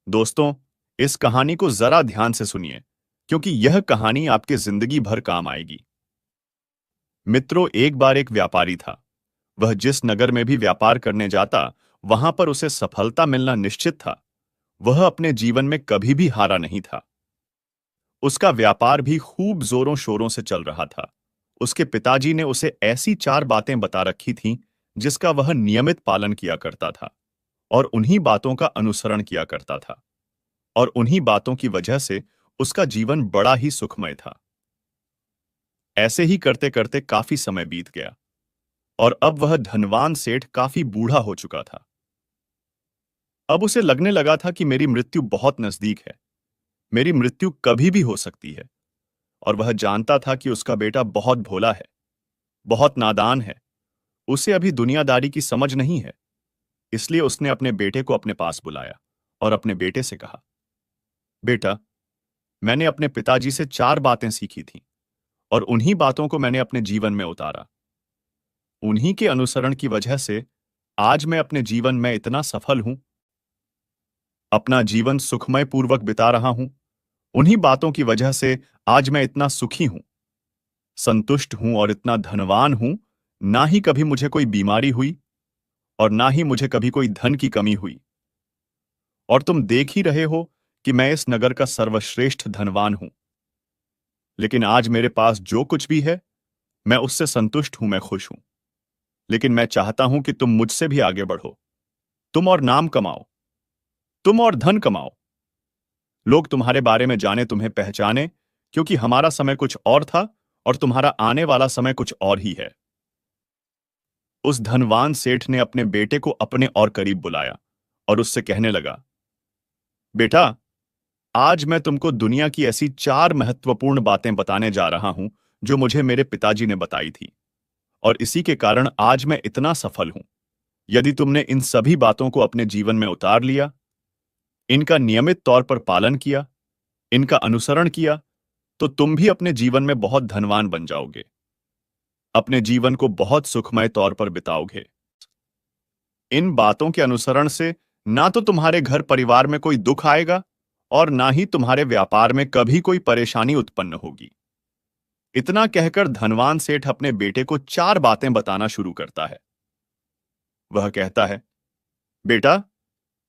दोस्तों, इस कहानी को जरा ध्यान से सुनिए, क्योंकि यह कहानी आपके जिंदगी भर काम आएगी। मित्रों, एक बार एक व्यापारी था। वह जिस नगर में भी व्यापार करने जाता, वहां पर उसे सफलता मिलना निश्चित था। वह अपने जीवन में कभी भी हारा नहीं था। उसका व्यापार भी खूब जोरों शोरों से चल रहा था। उसके पिताजी ने उसे ऐसी चार बातें बता रखी थीं, जिसका वह नियमित पालन किया करता था और उन्हीं बातों का अनुसरण किया करता था। और उन्हीं बातों की वजह से उसका जीवन बड़ा ही सुखमय था। ऐसे ही करते करते काफी समय बीत गया और अब वह धनवान सेठ काफी बूढ़ा हो चुका था। अब उसे लगने लगा था कि मेरी मृत्यु बहुत नजदीक है। मेरी मृत्यु कभी भी हो सकती है। और वह जानता था कि उसका बेटा बहुत भोला है, बहुत नादान है। उसे अभी दुनियादारी की समझ नहीं है। इसलिए उसने अपने बेटे को अपने पास बुलाया और अपने बेटे से कहा, बेटा, मैंने अपने पिताजी से चार बातें सीखी थी और उन्हीं बातों को मैंने अपने जीवन में उतारा। उन्हीं के अनुसरण की वजह से आज मैं अपने जीवन में इतना सफल हूं, अपना जीवन सुखमय पूर्वक बिता रहा हूं। उन्हीं बातों की वजह से आज मैं इतना सुखी हूं, संतुष्ट हूं और इतना धनवान हूं। ना ही कभी मुझे कोई बीमारी हुई और ना ही मुझे कभी कोई धन की कमी हुई। और तुम देख ही रहे हो कि मैं इस नगर का सर्वश्रेष्ठ धनवान हूं। लेकिन आज मेरे पास जो कुछ भी है, मैं उससे संतुष्ट हूं, मैं खुश हूं। लेकिन मैं चाहता हूं कि तुम मुझसे भी आगे बढ़ो। तुम और नाम कमाओ, तुम और धन कमाओ। लोग तुम्हारे बारे में जाने, तुम्हें पहचाने, क्योंकि हमारा समय कुछ और था और तुम्हारा आने वाला समय कुछ और ही है। उस धनवान सेठ ने अपने बेटे को अपने और करीब बुलाया और उससे कहने लगा, बेटा, आज मैं तुमको दुनिया की ऐसी चार महत्वपूर्ण बातें बताने जा रहा हूं, जो मुझे मेरे पिताजी ने बताई थी। और इसी के कारण आज मैं इतना सफल हूं। यदि तुमने इन सभी बातों को अपने जीवन में उतार लिया, इनका नियमित तौर पर पालन किया, इनका अनुसरण किया, तो तुम भी अपने जीवन में बहुत धनवान बन जाओगे। अपने जीवन को बहुत सुखमय तौर पर बिताओगे। इन बातों के अनुसरण से ना तो तुम्हारे घर परिवार में कोई दुख आएगा और ना ही तुम्हारे व्यापार में कभी कोई परेशानी उत्पन्न होगी। इतना कहकर धनवान सेठ अपने बेटे को चार बातें बताना शुरू करता है। वह कहता है, बेटा,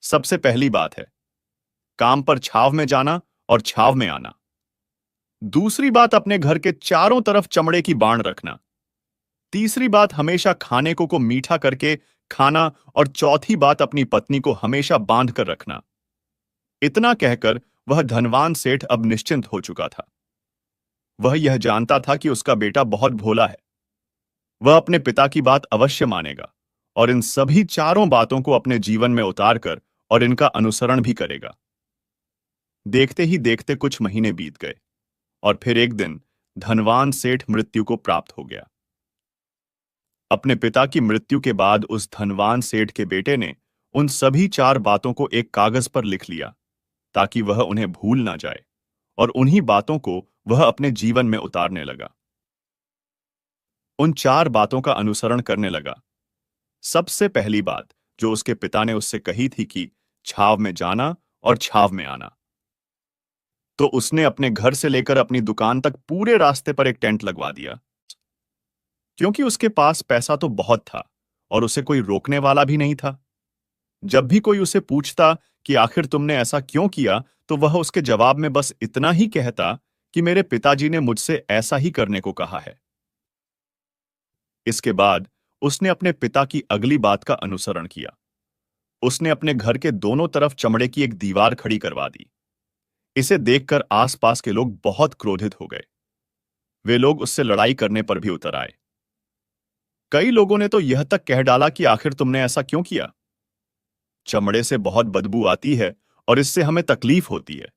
सबसे पहली बात है काम पर छाव में जाना और छाव में आना। दूसरी बात, अपने घर के चारों तरफ चमड़े की बाण रखना। तीसरी बात, हमेशा खाने को मीठा करके खाना। और चौथी बात, अपनी पत्नी को हमेशा बांध कर रखना। इतना कहकर वह धनवान सेठ अब निश्चिंत हो चुका था। वह यह जानता था कि उसका बेटा बहुत भोला है। वह अपने पिता की बात अवश्य मानेगा और इन सभी चारों बातों को अपने जीवन में उतार कर और इनका अनुसरण भी करेगा। देखते ही देखते कुछ महीने बीत गए और फिर एक दिन धनवान सेठ मृत्यु को प्राप्त हो गया। अपने पिता की मृत्यु के बाद उस धनवान सेठ के बेटे ने उन सभी चार बातों को एक कागज पर लिख लिया, ताकि वह उन्हें भूल ना जाए, और उन्हीं बातों को वह अपने जीवन में उतारने लगा। उन चार बातों का अनुसरण करने लगा। सबसे पहली बात जो उसके पिता ने उससे कही थी कि छाव में जाना और छाव में आना, तो उसने अपने घर से लेकर अपनी दुकान तक पूरे रास्ते पर एक टेंट लगवा दिया। क्योंकि उसके पास पैसा तो बहुत था और उसे कोई रोकने वाला भी नहीं था। जब भी कोई उसे पूछता कि आखिर तुमने ऐसा क्यों किया, तो वह उसके जवाब में बस इतना ही कहता कि मेरे पिताजी ने मुझसे ऐसा ही करने को कहा है। इसके बाद उसने अपने पिता की अगली बात का अनुसरण किया। उसने अपने घर के दोनों तरफ चमड़े की एक दीवार खड़ी करवा दी। इसे देखकर आसपास के लोग बहुत क्रोधित हो गए। वे लोग उससे लड़ाई करने पर भी उतर आए। कई लोगों ने तो यह तक कह डाला कि आखिर तुमने ऐसा क्यों किया? चमड़े से बहुत बदबू आती है और इससे हमें तकलीफ होती है।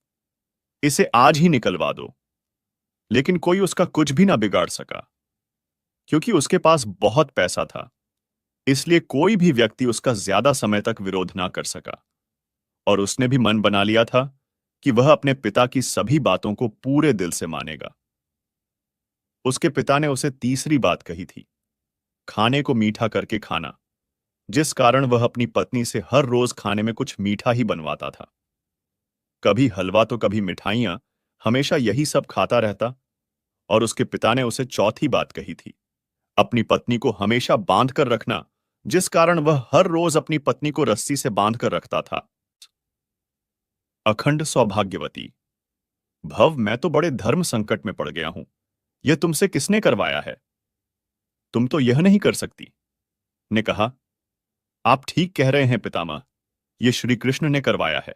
इसे आज ही निकलवा दो। लेकिन कोई उसका कुछ भी ना बिगाड़ सका, क्योंकि उसके पास बहुत पैसा था। इसलिए कोई भी व्यक्ति उसका ज्यादा समय तक विरोध ना कर सका। और उसने भी मन बना लिया था कि वह अपने पिता की सभी बातों को पूरे दिल से मानेगा। उसके पिता ने उसे तीसरी बात कही थी, खाने को मीठा करके खाना, जिस कारण वह अपनी पत्नी से हर रोज खाने में कुछ मीठा ही बनवाता था। कभी हलवा तो कभी मिठाइयां, हमेशा यही सब खाता रहता। और उसके पिता ने उसे चौथी बात कही थी, अपनी पत्नी को हमेशा बांध कर रखना, जिस कारण वह हर रोज अपनी पत्नी को रस्सी से बांध कर रखता था। अखंड सौभाग्यवती। भव, मैं तो बड़े धर्म संकट में पड़ गया हूं। यह तुमसे किसने करवाया है? तुम तो यह नहीं कर सकती। ने कहा, आप ठीक कह रहे हैं पितामह, यह श्री कृष्ण ने करवाया है।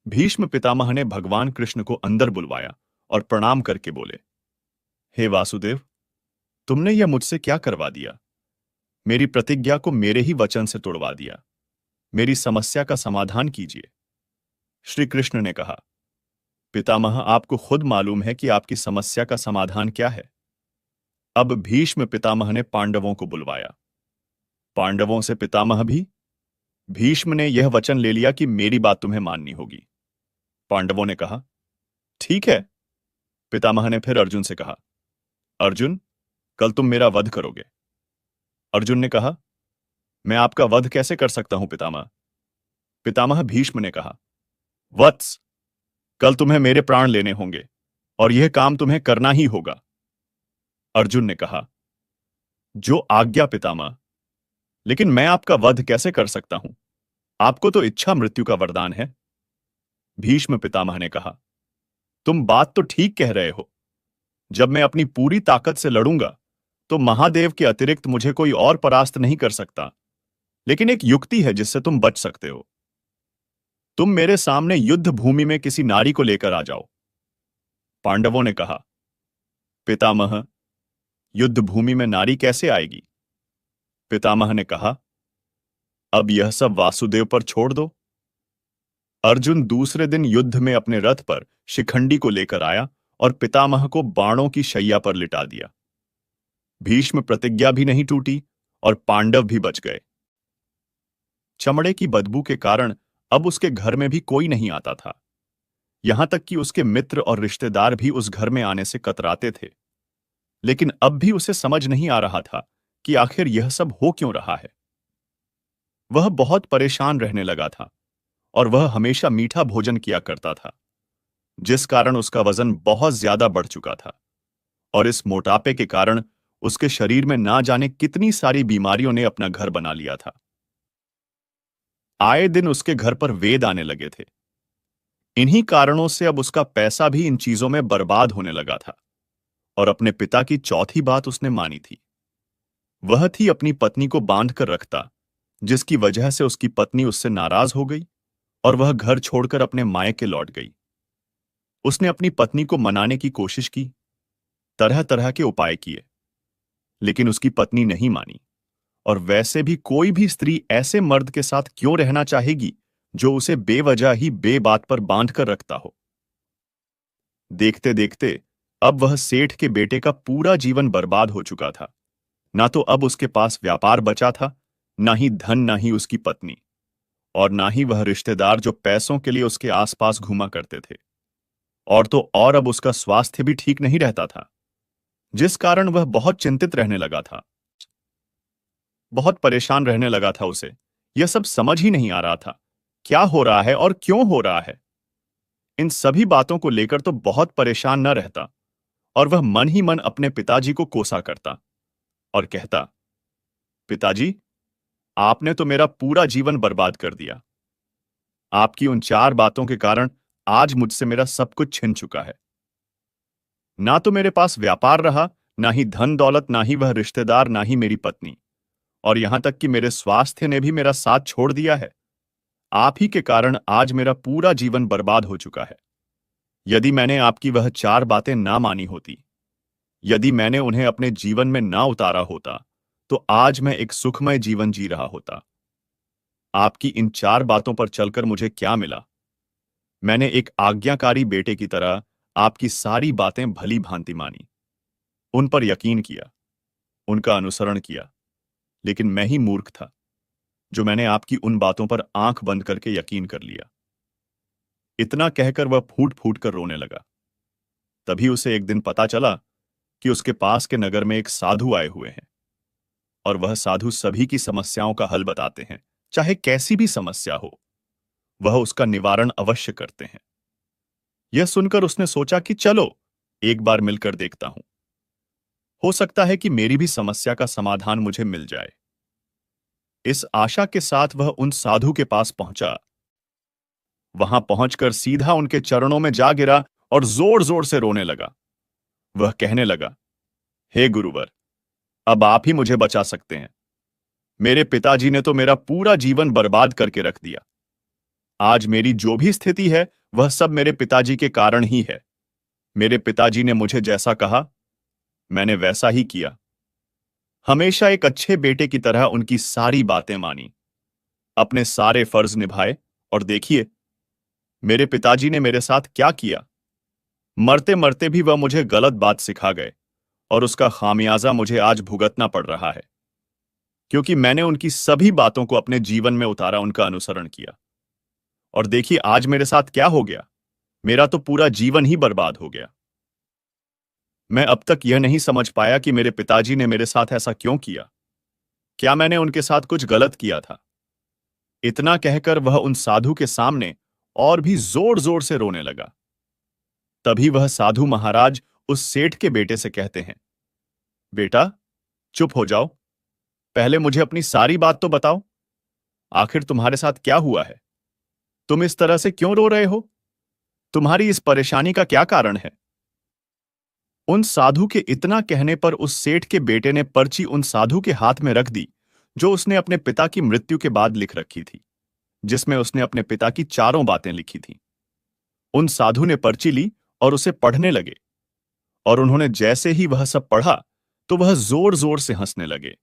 भीष्म पितामह ने भगवान कृष्ण को अंदर बुलवाया और प्रणाम करके बोले, हे वासुदेव, तुमने यह मुझसे क्या करवा दिया? मेरी प्रतिज्ञा को मेरे ही वचन से तोड़वा दिया। मेरी समस्या का समाधान कीजिए। श्री कृष्ण ने कहा, पितामह, आपको खुद मालूम है कि आपकी समस्या का समाधान क्या है। अब भीष्म पितामह ने पांडवों को बुलवाया। पांडवों से पितामह भी। भीष्म ने यह वचन ले लिया कि मेरी बात तुम्हें माननी होगी। पांडवों ने कहा, ठीक है। पितामह ने फिर अर्जुन से कहा, अर्जुन, कल तुम मेरा वध करोगे। अर्जुन ने कहा, मैं आपका वध कैसे कर सकता हूं पितामह? पितामह भीष्म ने कहा, वत्स, कल तुम्हें मेरे प्राण लेने होंगे और यह काम तुम्हें करना ही होगा। अर्जुन ने कहा, जो आज्ञा पितामह, लेकिन मैं आपका वध कैसे कर सकता हूं? आपको तो इच्छा मृत्यु का वरदान है। भीष्म पितामह ने कहा, तुम बात तो ठीक कह रहे हो। जब मैं अपनी पूरी ताकत से लड़ूंगा तो महादेव के अतिरिक्त मुझे कोई और परास्त नहीं कर सकता। लेकिन एक युक्ति है जिससे तुम बच सकते हो। तुम मेरे सामने युद्ध भूमि में किसी नारी को लेकर आ जाओ। पांडवों ने कहा, पितामह, युद्ध भूमि में नारी कैसे आएगी? पितामह ने कहा, अब यह सब वासुदेव पर छोड़ दो। अर्जुन दूसरे दिन युद्ध में अपने रथ पर शिखंडी को लेकर आया और पितामह को बाणों की शैया पर लिटा दिया। भीष्म प्रतिज्ञा भी नहीं टूटी और पांडव भी बच गए। चमड़े की बदबू के कारण अब उसके घर में भी कोई नहीं आता था। यहां तक कि उसके मित्र और रिश्तेदार भी उस घर में आने से कतराते थे। लेकिन अब भी उसे समझ नहीं आ रहा था कि आखिर यह सब हो क्यों रहा है। वह बहुत परेशान रहने लगा था और वह हमेशा मीठा भोजन किया करता था, जिस कारण उसका वजन बहुत ज्यादा बढ़ चुका था। और इस मोटापे के कारण उसके शरीर में ना जाने कितनी सारी बीमारियों ने अपना घर बना लिया था। आए दिन उसके घर पर वेद आने लगे थे। इन्हीं कारणों से अब उसका पैसा भी इन चीजों में बर्बाद होने लगा था। और अपने पिता की चौथी बात उसने मानी थी। वह थी अपनी पत्नी को बांध कर रखता, जिसकी वजह से उसकी पत्नी उससे नाराज हो गई और वह घर छोड़कर अपने मायके लौट गई। उसने अपनी पत्नी को मनाने की कोशिश की, तरह तरह के उपाय किए, लेकिन उसकी पत्नी नहीं मानी। और वैसे भी कोई भी स्त्री ऐसे मर्द के साथ क्यों रहना चाहेगी जो उसे बेवजह ही बेबात पर बांध कर रखता हो। देखते देखते अब वह सेठ के बेटे का पूरा जीवन बर्बाद हो चुका था। ना तो अब उसके पास व्यापार बचा था, ना ही धन, ना ही उसकी पत्नी, और ना ही वह रिश्तेदार जो पैसों के लिए उसके आसपास घूमा करते थे। और तो और अब उसका स्वास्थ्य भी ठीक नहीं रहता था, जिस कारण वह बहुत चिंतित रहने लगा था। बहुत परेशान रहने लगा था उसे। यह सब समझ ही नहीं आ रहा था, क्या हो रहा है और क्यों हो रहा है। इन सभी बातों को लेकर तो बहुत परेशान न रहता और वह मन ही मन अपने पिताजी को कोसा करता और कहता, पिताजी, आपने तो मेरा पूरा जीवन बर्बाद कर दिया। आपकी उन 4 बातों के कारण आज मुझसे मेरा सब कुछ छिन चुका है। ना तो मेरे पास व्यापार रहा, ना ही धन दौलत, ना ही वह रिश्तेदार, ना ही मेरी पत्नी, और यहां तक कि मेरे स्वास्थ्य ने भी मेरा साथ छोड़ दिया है। आप ही के कारण आज मेरा पूरा जीवन बर्बाद हो चुका है। यदि मैंने आपकी वह 4 बातें ना मानी होती, यदि मैंने उन्हें अपने जीवन में ना उतारा होता, तो आज मैं एक सुखमय जीवन जी रहा होता। आपकी इन 4 बातों पर चलकर मुझे क्या मिला? मैंने एक आज्ञाकारी बेटे की तरह आपकी सारी बातें भली भांति मानी, उन पर यकीन किया, उनका अनुसरण किया। लेकिन मैं ही मूर्ख था जो मैंने आपकी उन बातों पर आंख बंद करके यकीन कर लिया। इतना कहकर वह फूट फूट कर रोने लगा। तभी उसे एक दिन पता चला कि उसके पास के नगर में एक साधु आए हुए हैं और वह साधु सभी की समस्याओं का हल बताते हैं, चाहे कैसी भी समस्या हो। वह उसका निवारण अवश्य करते हैं। यह सुनकर उसने सोचा कि चलो एक बार मिलकर देखता हूं, हो सकता है कि मेरी भी समस्या का समाधान मुझे मिल जाए। इस आशा के साथ वह उन साधु के पास पहुंचा। वहां पहुंचकर सीधा उनके चरणों में जा गिरा और जोर जोर से रोने लगा। वह कहने लगा, हे गुरुवर, अब आप ही मुझे बचा सकते हैं। मेरे पिताजी ने तो मेरा पूरा जीवन बर्बाद करके रख दिया। आज मेरी जो भी स्थिति है वह सब मेरे पिताजी के कारण ही है। मेरे पिताजी ने मुझे जैसा कहा मैंने वैसा ही किया। हमेशा एक अच्छे बेटे की तरह उनकी सारी बातें मानी, अपने सारे फर्ज निभाए, और देखिए मेरे पिताजी ने मेरे साथ क्या किया। मरते मरते भी वह मुझे गलत बात सिखा गए और उसका खामियाजा मुझे आज भुगतना पड़ रहा है, क्योंकि मैंने उनकी सभी बातों को अपने जीवन में उतारा, उनका अनुसरण किया। और देखिए आज मेरे साथ क्या हो गया, मेरा तो पूरा जीवन ही बर्बाद हो गया। मैं अब तक यह नहीं समझ पाया कि मेरे पिताजी ने मेरे साथ ऐसा क्यों किया। क्या मैंने उनके साथ कुछ गलत किया था? इतना कहकर वह उन साधु के सामने और भी जोर जोर से रोने लगा। तभी वह साधु महाराज उस सेठ के बेटे से कहते हैं, बेटा चुप हो जाओ, पहले मुझे अपनी सारी बात तो बताओ। आखिर तुम्हारे साथ क्या हुआ है? तुम इस तरह से क्यों रो रहे हो? तुम्हारी इस परेशानी का क्या कारण है? उन साधु के इतना कहने पर उस सेठ के बेटे ने पर्ची उन साधु के हाथ में रख दी, जो उसने अपने पिता की मृत्यु के बाद लिख रखी थी, जिसमें उसने अपने पिता की चारों बातें लिखी थीं। उन साधु ने पर्ची ली और उसे पढ़ने लगे, और उन्होंने जैसे ही वह सब पढ़ा तो वह जोर जोर से हंसने लगे,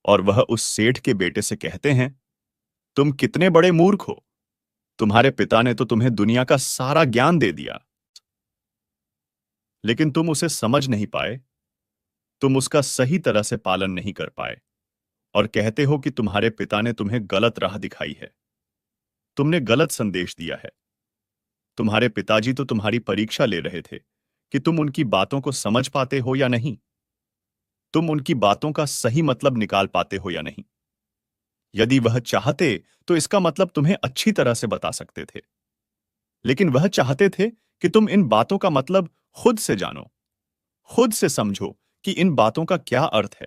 और वह उस सेठ के बेटे से कहते हैं, तुम कितने बड़े मूर्ख हो। तुम्हारे पिता ने तो तुम्हें दुनिया का सारा ज्ञान दे दिया, लेकिन तुम उसे समझ नहीं पाए। तुम उसका सही तरह से पालन नहीं कर पाए और कहते हो कि तुम्हारे पिता ने तुम्हें गलत राह दिखाई है, तुमने गलत संदेश दिया है। तुम्हारे पिताजी तो तुम्हारी परीक्षा ले रहे थे कि तुम उनकी बातों को समझ पाते हो या नहीं, तुम उनकी बातों का सही मतलब निकाल पाते हो या नहीं। यदि वह चाहते तो इसका मतलब तुम्हें अच्छी तरह से बता सकते थे, लेकिन वह चाहते थे कि तुम इन बातों का मतलब खुद से जानो, खुद से समझो कि इन बातों का क्या अर्थ है।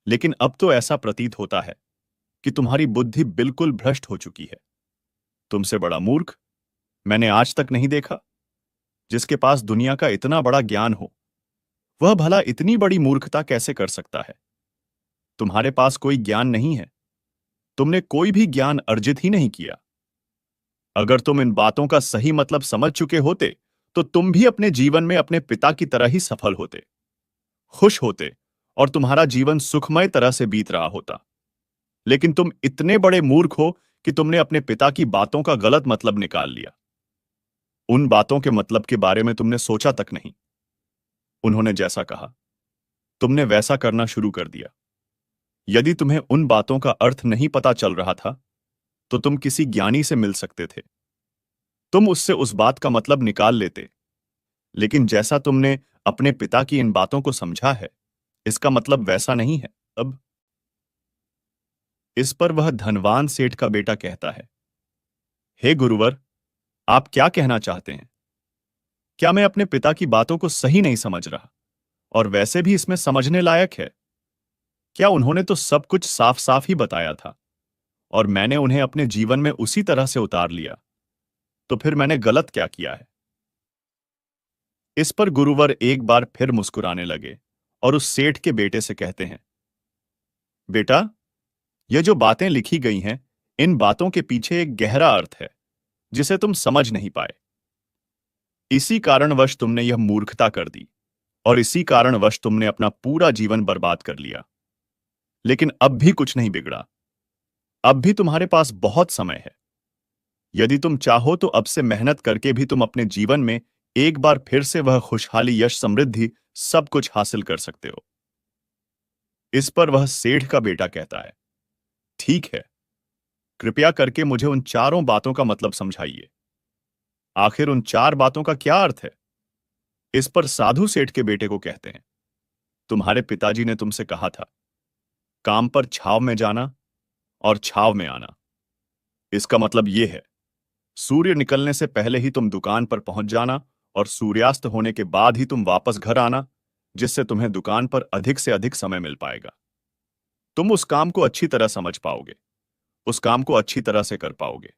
लेकिन अब तो ऐसा प्रतीत होता है कि तुम्हारी बुद्धि बिल्कुल भ्रष्ट हो चुकी है। तुमसे बड़ा मूर्ख मैंने आज तक नहीं देखा। जिसके पास दुनिया का इतना बड़ा ज्ञान हो, वह भला इतनी बड़ी मूर्खता कैसे कर सकता है? तुम्हारे पास कोई ज्ञान नहीं है, तुमने कोई भी ज्ञान अर्जित ही नहीं किया। अगर तुम इन बातों का सही मतलब समझ चुके होते तो तुम भी अपने जीवन में अपने पिता की तरह ही सफल होते, खुश होते, और तुम्हारा जीवन सुखमय तरह से बीत रहा होता। लेकिन तुम इतने बड़े मूर्ख हो कि तुमने अपने पिता की बातों का गलत मतलब निकाल लिया। उन बातों के मतलब के बारे में तुमने सोचा तक नहीं। उन्होंने जैसा कहा तुमने वैसा करना शुरू कर दिया। यदि तुम्हें उन बातों का अर्थ नहीं पता चल रहा था तो तुम किसी ज्ञानी से मिल सकते थे, तुम उससे उस बात का मतलब निकाल लेते। लेकिन जैसा तुमने अपने पिता की इन बातों को समझा है, इसका मतलब वैसा नहीं है। अब इस पर वह धनवान सेठ का बेटा कहता है, हे गुरुवर, आप क्या कहना चाहते हैं? क्या मैं अपने पिता की बातों को सही नहीं समझ रहा? और वैसे भी इसमें समझने लायक है। क्या उन्होंने तो सब कुछ साफ साफ ही बताया था और मैंने उन्हें अपने जीवन में उसी तरह से उतार लिया, तो फिर मैंने गलत क्या किया है? इस पर गुरुवर एक बार फिर मुस्कुराने लगे और उस सेठ के बेटे से कहते हैं, बेटा, यह जो बातें लिखी गई हैं, इन बातों के पीछे एक गहरा अर्थ है जिसे तुम समझ नहीं पाए। इसी कारणवश तुमने यह मूर्खता कर दी और इसी कारणवश तुमने अपना पूरा जीवन बर्बाद कर लिया। लेकिन अब भी कुछ नहीं बिगड़ा, अब भी तुम्हारे पास बहुत समय है। यदि तुम चाहो तो अब से मेहनत करके भी तुम अपने जीवन में एक बार फिर से वह खुशहाली, यश, समृद्धि, सब कुछ हासिल कर सकते हो। इस पर वह सेठ का बेटा कहता है, ठीक है, कृपया करके मुझे उन चारों बातों का मतलब समझाइए। आखिर उन चार बातों का क्या अर्थ है? इस पर साधु सेठ के बेटे को कहते हैं, तुम्हारे पिताजी ने तुमसे कहा था, काम पर छाव में जाना और छाव में आना। इसका मतलब यह है, सूर्य निकलने से पहले ही तुम दुकान पर पहुंच जाना और सूर्यास्त होने के बाद ही तुम वापस घर आना, जिससे तुम्हें दुकान पर अधिक से अधिक समय मिल पाएगा। तुम उस काम को अच्छी तरह समझ पाओगे, उस काम को अच्छी तरह से कर पाओगे,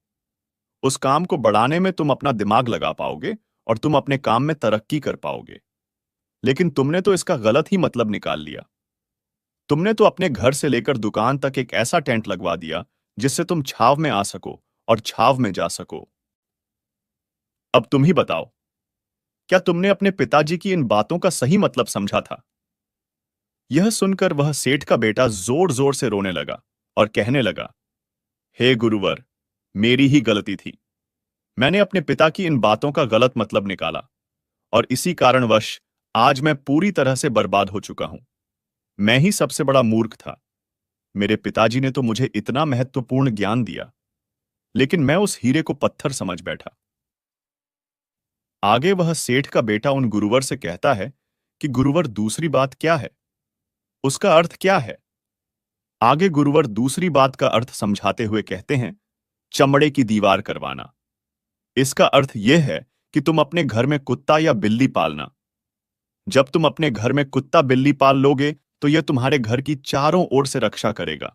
उस काम को बढ़ाने में तुम अपना दिमाग लगा पाओगे और तुम अपने काम में तरक्की कर पाओगे। लेकिन तुमने तो इसका गलत ही मतलब निकाल लिया। तुमने तो अपने घर से लेकर दुकान तक एक ऐसा टेंट लगवा दिया जिससे तुम छाव में आ सको और छाव में जा सको। अब तुम ही बताओ, क्या तुमने अपने पिताजी की इन बातों का सही मतलब समझा था? यह सुनकर वह सेठ का बेटा जोर जोर से रोने लगा और कहने लगा, हे गुरुवर, मेरी ही गलती थी। मैंने अपने पिता की इन बातों का गलत मतलब निकाला और इसी कारणवश आज मैं पूरी तरह से बर्बाद हो चुका हूं। मैं ही सबसे बड़ा मूर्ख था। मेरे पिताजी ने तो मुझे इतना महत्वपूर्ण ज्ञान दिया, लेकिन मैं उस हीरे को पत्थर समझ बैठा। आगे वह सेठ का बेटा उन गुरुवर से कहता है कि गुरुवर, दूसरी बात क्या है? उसका अर्थ क्या है? आगे गुरुवर दूसरी बात का अर्थ समझाते हुए कहते हैं, चमड़े की दीवार करवाना। इसका अर्थ यह है कि तुम अपने घर में कुत्ता या बिल्ली पालना। जब तुम अपने घर में कुत्ता बिल्ली पाल लोगे तो यह तुम्हारे घर की चारों ओर से रक्षा करेगा,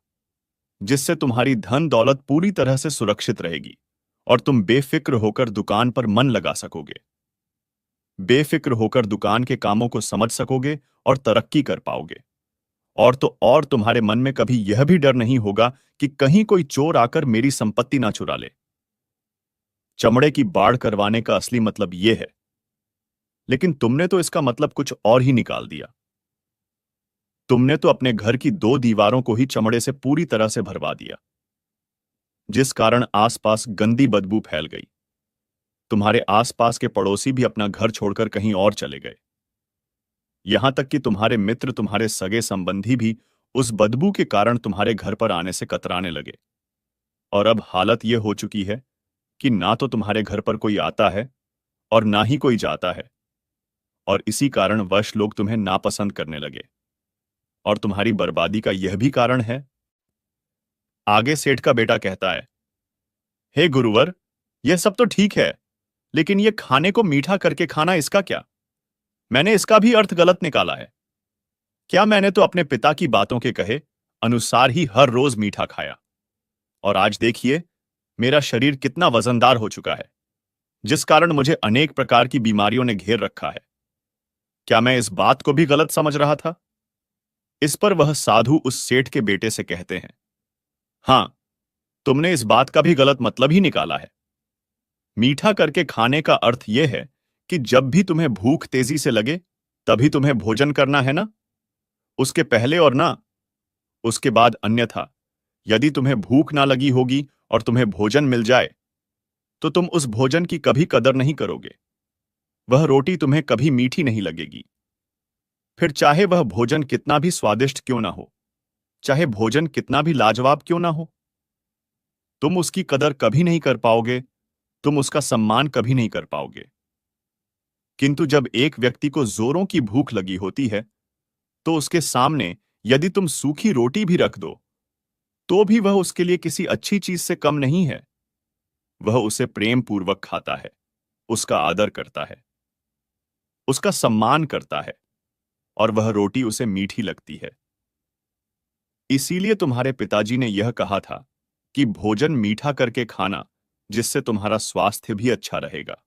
जिससे तुम्हारी धन दौलत पूरी तरह से सुरक्षित रहेगी और तुम बेफिक्र होकर दुकान पर मन लगा सकोगे। बेफिक्र होकर दुकान के कामों को समझ सकोगे और तरक्की कर पाओगे। और तो और तुम्हारे मन में कभी यह भी डर नहीं होगा कि कहीं कोई चोर आकर मेरी संपत्ति ना चुरा ले। चमड़े की बाड़ करवाने का असली मतलब यह है, लेकिन तुमने तो इसका मतलब कुछ और ही निकाल दिया। तुमने तो अपने घर की दो दीवारों को ही चमड़े से पूरी तरह से भरवा दिया, जिस कारण आसपास गंदी बदबू फैल गई। तुम्हारे आसपास के पड़ोसी भी अपना घर छोड़कर कहीं और चले गए। यहां तक कि तुम्हारे मित्र, तुम्हारे सगे संबंधी भी उस बदबू के कारण तुम्हारे घर पर आने से कतराने लगे। और अब हालत यह हो चुकी है कि ना तो तुम्हारे घर पर कोई आता है और ना ही कोई जाता है, और इसी कारण वश लोग तुम्हें नापसंद करने लगे। और तुम्हारी बर्बादी का यह भी कारण है। आगे सेठ का बेटा कहता है, हे गुरुवर, यह सब तो ठीक है, लेकिन यह खाने को मीठा करके खाना, इसका क्या? मैंने इसका भी अर्थ गलत निकाला है। क्या मैंने तो अपने पिता की बातों के कहे अनुसार ही हर रोज मीठा खाया, और आज देखिए मेरा शरीर कितना वजनदार हो चुका है, जिस कारण मुझे अनेक प्रकार की बीमारियों ने घेर रखा है। क्या मैं इस बात को भी गलत समझ रहा था? इस पर वह साधु उस सेठ के बेटे से कहते हैं, हां, तुमने इस बात का भी गलत मतलब ही निकाला है। मीठा करके खाने का अर्थ यह है कि जब भी तुम्हें भूख तेजी से लगे तभी तुम्हें भोजन करना है ना, उसके पहले और ना उसके बाद। अन्यथा यदि तुम्हें भूख ना लगी होगी और तुम्हें भोजन मिल जाए तो तुम उस भोजन की कभी कदर नहीं करोगे। वह रोटी तुम्हें कभी मीठी नहीं लगेगी, फिर चाहे वह भोजन कितना भी स्वादिष्ट क्यों ना हो, चाहे भोजन कितना भी लाजवाब क्यों ना हो, तुम उसकी कदर कभी नहीं कर पाओगे, तुम उसका सम्मान कभी नहीं कर पाओगे। किंतु जब एक व्यक्ति को जोरों की भूख लगी होती है तो उसके सामने यदि तुम सूखी रोटी भी रख दो तो भी वह उसके लिए किसी अच्छी चीज से कम नहीं है। वह उसे प्रेम पूर्वक खाता है, उसका आदर करता है, उसका सम्मान करता है, और वह रोटी उसे मीठी लगती है। इसीलिए तुम्हारे पिताजी ने यह कहा था कि भोजन मीठा करके खाना, जिससे तुम्हारा स्वास्थ्य भी अच्छा रहेगा।